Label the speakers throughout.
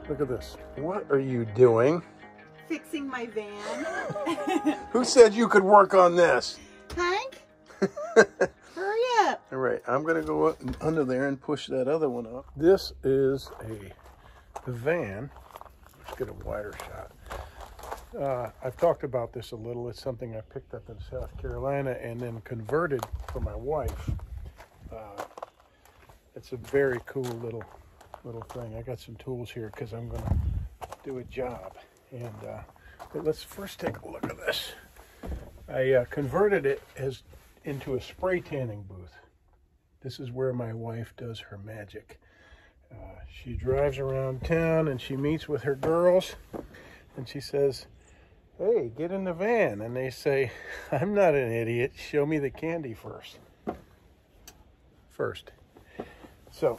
Speaker 1: Look at this. What are you doing?
Speaker 2: Fixing my van.
Speaker 1: Who said you could work on this?
Speaker 2: Hank? Hurry up.
Speaker 1: All right, I'm going to go up under there and push that other one up. This is a van. Let's get a wider shot. I've talked about this a little. It's something I picked up in South Carolina and then converted for my wife. It's a very cool little thing. I got some tools here because I'm going to do a job. And but let's first take a look at this. I converted it into a spray tanning booth. This is where my wife does her magic. She drives around town and she meets with her girls and she says, "Hey, get in the van." And they say, "I'm not an idiot. Show me the candy first." So,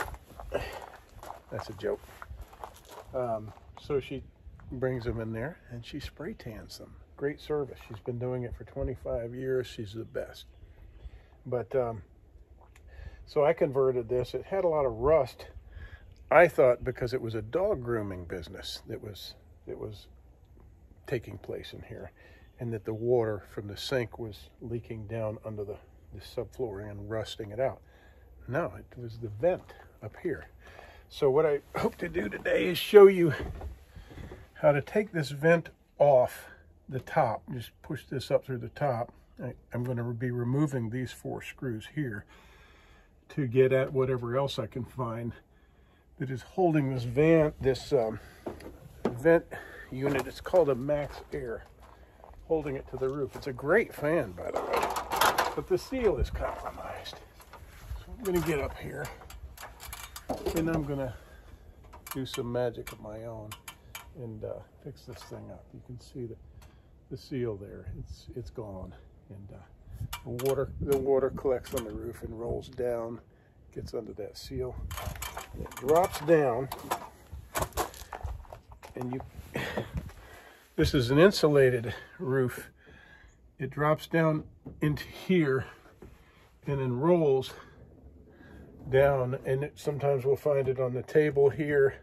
Speaker 1: that's a joke. So she brings them in there and she spray tans them. Great service. She's been doing it for 25 years. She's the best. But, so I converted this. It had a lot of rust. I thought because it was a dog grooming business that was taking place in here, and that the water from the sink was leaking down under the subflooring and rusting it out. No, it was the vent up here. So what I hope to do today is show you how to take this vent off the top. Just push this up through the top. I'm going to be removing these 4 screws here to get at whatever else I can find that is holding this vent unit. It's called a Maxxair, holding it to the roof. It's a great fan, by the way, but the seal is compromised. So I'm going to get up here and I'm going to do some magic of my own and fix this thing up. You can see the seal there. It's gone, and the water collects on the roof and rolls down, gets under that seal. It drops down, and this is an insulated roof. It drops down into here and then rolls down, and sometimes we'll find it on the table here,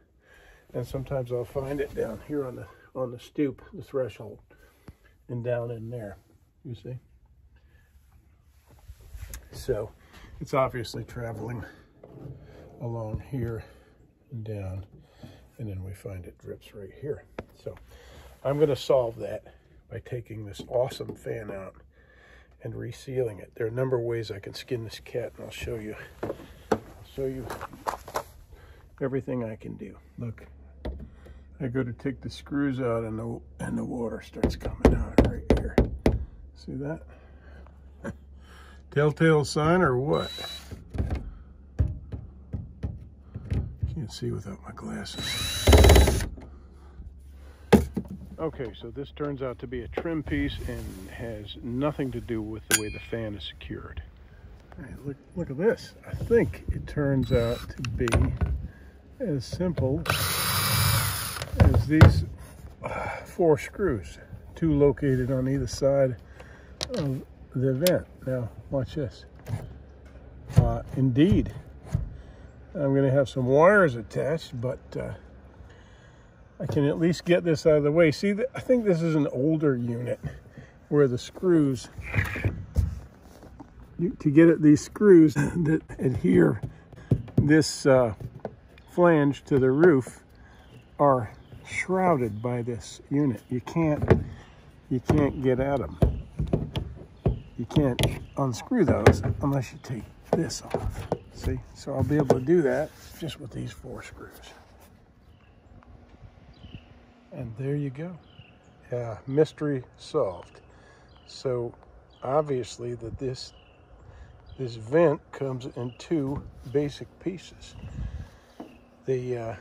Speaker 1: and sometimes I'll find it down here on the stoop, the threshold, and down in there, you see. So it's obviously traveling along here and down, and then we find it drips right here. So I'm going to solve that by taking this awesome fan out and resealing it. There are a number of ways I can skin this cat, and I'll show you everything I can do. Look, I go to take the screws out and the water starts coming out right here. See that? Telltale sign or what? Can't see without my glasses. Okay, so this turns out to be a trim piece and has nothing to do with the way the fan is secured. Hey, look at this. I think it turns out to be as simple as these 4 screws, 2 located on either side of the vent. Now, watch this. Indeed, I'm going to have some wires attached, but I can at least get this out of the way. See, I think this is an older unit where the screws, to get at these screws that adhere this flange to the roof, are shrouded by this unit. You can't get at them. You can't unscrew those unless you take this off. See? So I'll be able to do that just with these 4 screws. And there you go. Mystery solved. So obviously that this vent comes in 2 basic pieces. The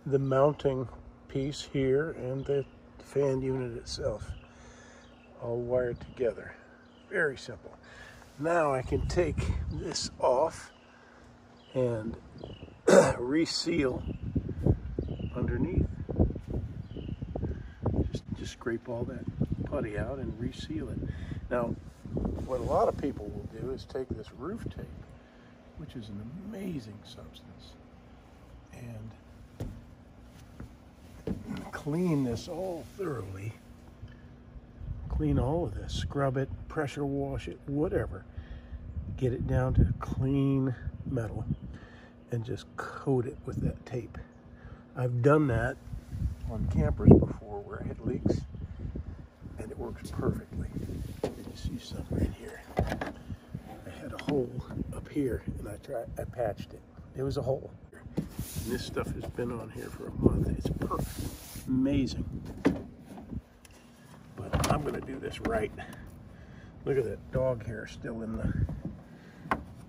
Speaker 1: mounting piece here and the fan unit itself, all wired together. Very simple. Now I can take this off and reseal underneath. Just scrape all that putty out and reseal it. Now, what a lot of people will do is take this roof tape, which is an amazing substance, and clean this all thoroughly. Clean all of this, scrub it, pressure wash it, whatever. Get it down to clean metal and just coat it with that tape. I've done that on campers before where I had leaks, and it works perfectly. You see some right here. I had a hole up here, and I patched it. There was a hole. And this stuff has been on here for a month. It's perfect, amazing. But I'm gonna do this right. Look at that dog hair still in the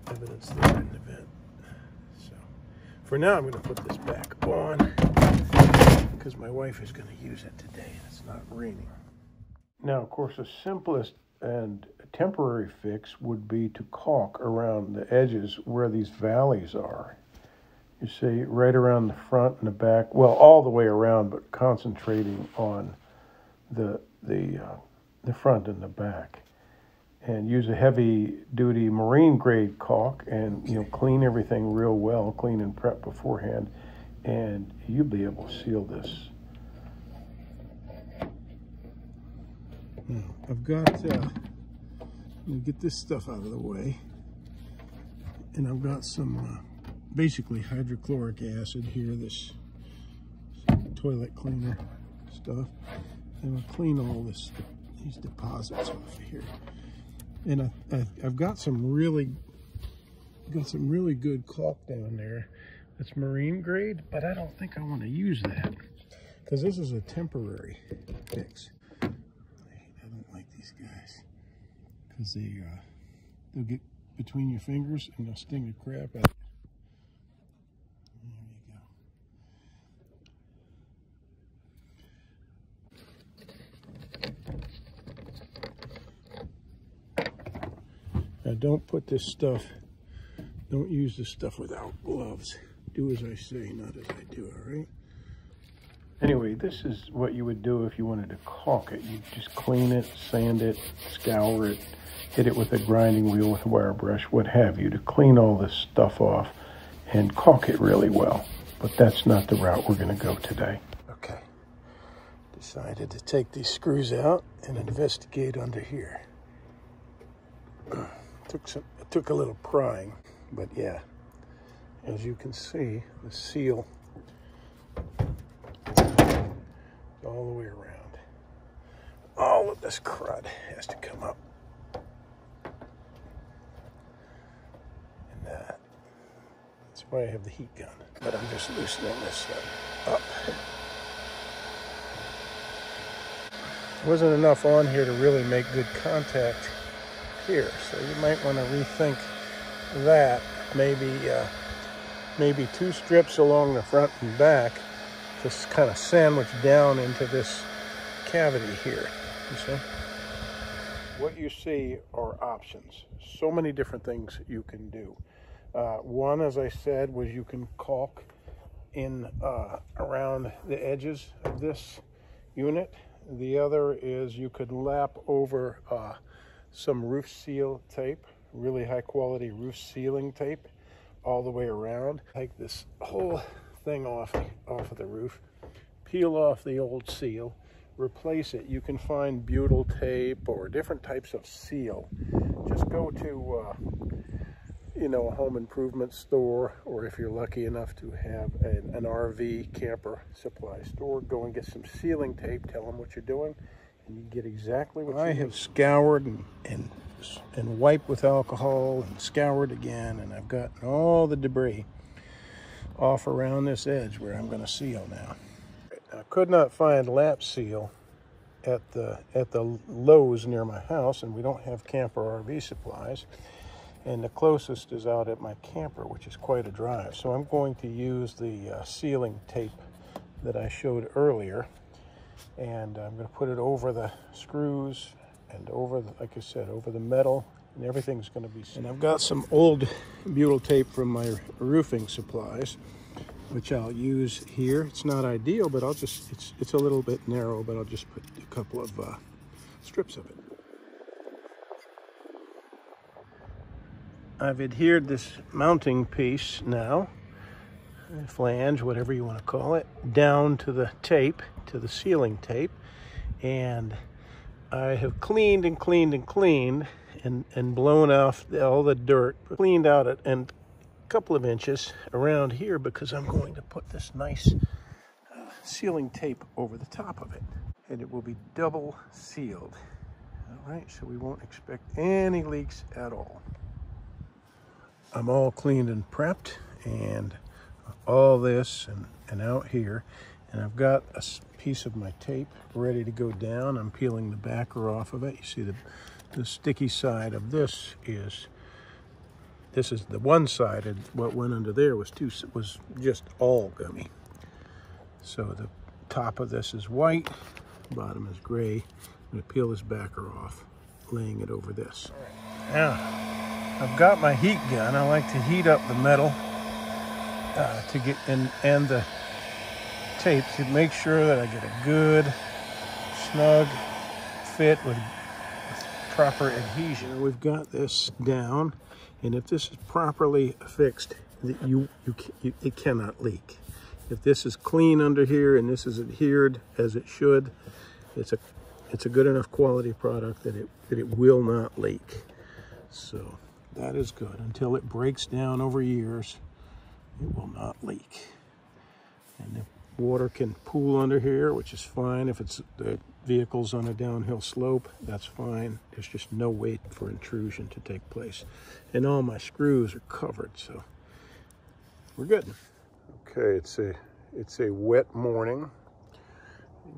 Speaker 1: evidence there in the vent. So for now, I'm gonna put this back on because my wife is gonna use it today and it's not raining. Now, of course, the simplest and temporary fix would be to caulk around the edges where these valleys are. You see, right around the front and the back, well, all the way around, but concentrating on the front and the back. And use a heavy-duty marine-grade caulk and, you know, clean everything real well, clean and prep beforehand, and you'll be able to seal this. Now, I've got, let me get this stuff out of the way, and I've got some basically hydrochloric acid here, this toilet cleaner stuff, and I'll clean all these deposits off of here. And I've got some really good caulk down there that's marine grade, but I don't think I want to use that because this is a temporary fix. I don't like these guys because they'll get between your fingers and they'll sting the crap out of you. Now don't put this stuff, don't use this stuff without gloves. Do as I say, not as I do, all right? Anyway, this is what you would do if you wanted to caulk it. You just clean it, sand it, scour it, hit it with a grinding wheel with a wire brush, what have you, to clean all this stuff off and caulk it really well. But that's not the route we're gonna go today. Okay, decided to take these screws out and investigate under here. It took a little prying, but yeah, as you can see, the seal is all the way around. All of this crud has to come up. And that's why I have the heat gun. But I'm just loosening this up. There wasn't enough on here to really make good contact here, so you might want to rethink that. Maybe two strips along the front and back, just kind of sandwich down into this cavity here. You see? What you see are options. So many different things you can do. One, as I said, was you can caulk in around the edges of this unit. The other is you could lap over some roof seal tape, really high quality roof sealing tape all the way around. Take this whole thing off of the roof, peel off the old seal, replace it. You can find butyl tape or different types of seal. Just go to you know, a home improvement store, or if you're lucky enough to have an RV camper supply store, go and get some sealing tape, tell them what you're doing, and you get exactly what I have scoured and wiped with alcohol and scoured again, and I've gotten all the debris off around this edge where I'm going to seal now. I could not find lap seal at the Lowe's near my house, and we don't have camper RV supplies, and the closest is out at my camper, which is quite a drive. So I'm going to use the sealing tape that I showed earlier, and I'm going to put it over the screws and over, like I said, over the metal, and everything's going to be sealed. And I've got some old butyl tape from my roofing supplies, which I'll use here. It's not ideal, but I'll just, it's a little bit narrow, but I'll just put a couple of strips of it. I've adhered this mounting piece now flange, whatever you want to call it, down to the tape, to the sealing tape. And I have cleaned and cleaned and cleaned and blown off all the dirt, cleaned out it and a couple of inches around here because I'm going to put this nice sealing tape over the top of it. And it will be double sealed. All right, so we won't expect any leaks at all. I'm all cleaned and prepped, and all this and out here, and I've got a piece of my tape ready to go down. I'm peeling the backer off of it. You see the sticky side of this is the one side, and what went under there was just all gummy. So the top of this is white, bottom is gray. I'm going to peel this backer off, laying it over this. Now, I've got my heat gun. I like to heat up the metal to get and the tape to make sure that I get a good, snug fit with proper adhesion. We've got this down, and if this is properly fixed, it cannot leak. If this is clean under here and this is adhered as it should, it's a good enough quality product that it will not leak. So that is good. Until it breaks down over years, it will not leak. And the water can pool under here, which is fine. If the vehicle's on a downhill slope, that's fine. There's just no way for intrusion to take place. And all my screws are covered, so we're good. Okay, it's a wet morning.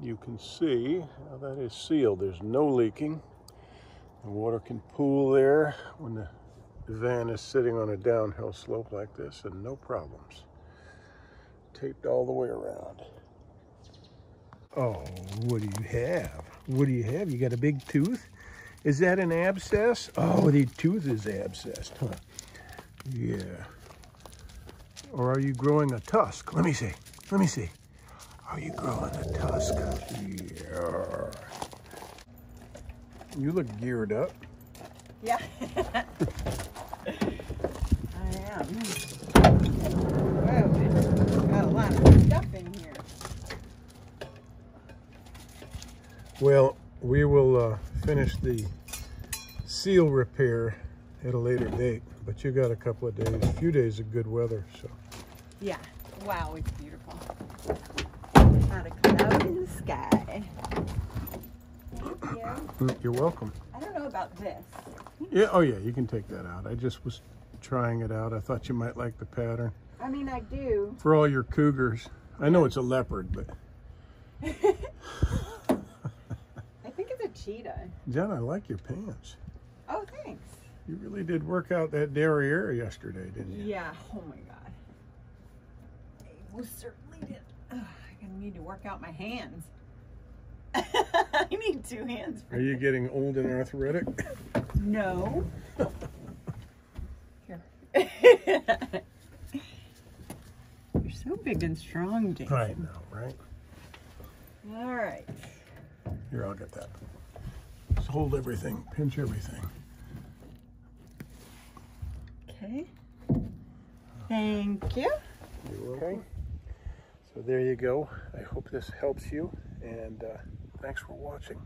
Speaker 1: You can see how that is sealed. There's no leaking. The water can pool there when the van is sitting on a downhill slope like this, and no problems. Taped all the way around. Oh, what do you have? What do you have? You got a big tooth? Is that an abscess? Oh, the tooth is abscessed, huh? Yeah. Or are you growing a tusk? Let me see. Let me see. Are you growing a tusk? Yeah. You look geared up.
Speaker 2: Yeah. I am. Whoa, got a lot of stuff in here.
Speaker 1: Well, we will finish the seal repair at a later date, but you got a couple of days, a few days of good weather, so.
Speaker 2: Yeah. Wow, it's beautiful. Not a cloud in the sky. Thank you.
Speaker 1: You're welcome.
Speaker 2: I don't know about this.
Speaker 1: Yeah, oh yeah, you can take that out. I just was trying it out. I thought you might like the pattern.
Speaker 2: I mean, I do.
Speaker 1: For all your cougars. I know it's a leopard, but.
Speaker 2: I think it's a cheetah.
Speaker 1: Jen, I like your pants.
Speaker 2: Oh, thanks.
Speaker 1: You really did work out that derriere yesterday, didn't you?
Speaker 2: Yeah. Oh my God. I most certainly did. Ugh, I'm gonna need to work out my hands. I need 2 hands.
Speaker 1: Are you getting old and arthritic?
Speaker 2: No. Here. You're so big and strong, Jason.
Speaker 1: I know, right?
Speaker 2: All right.
Speaker 1: Here, I'll get that. Just hold everything, pinch everything.
Speaker 2: Okay. Thank you.
Speaker 1: You're okay. So there you go. I hope this helps you, and thanks for watching.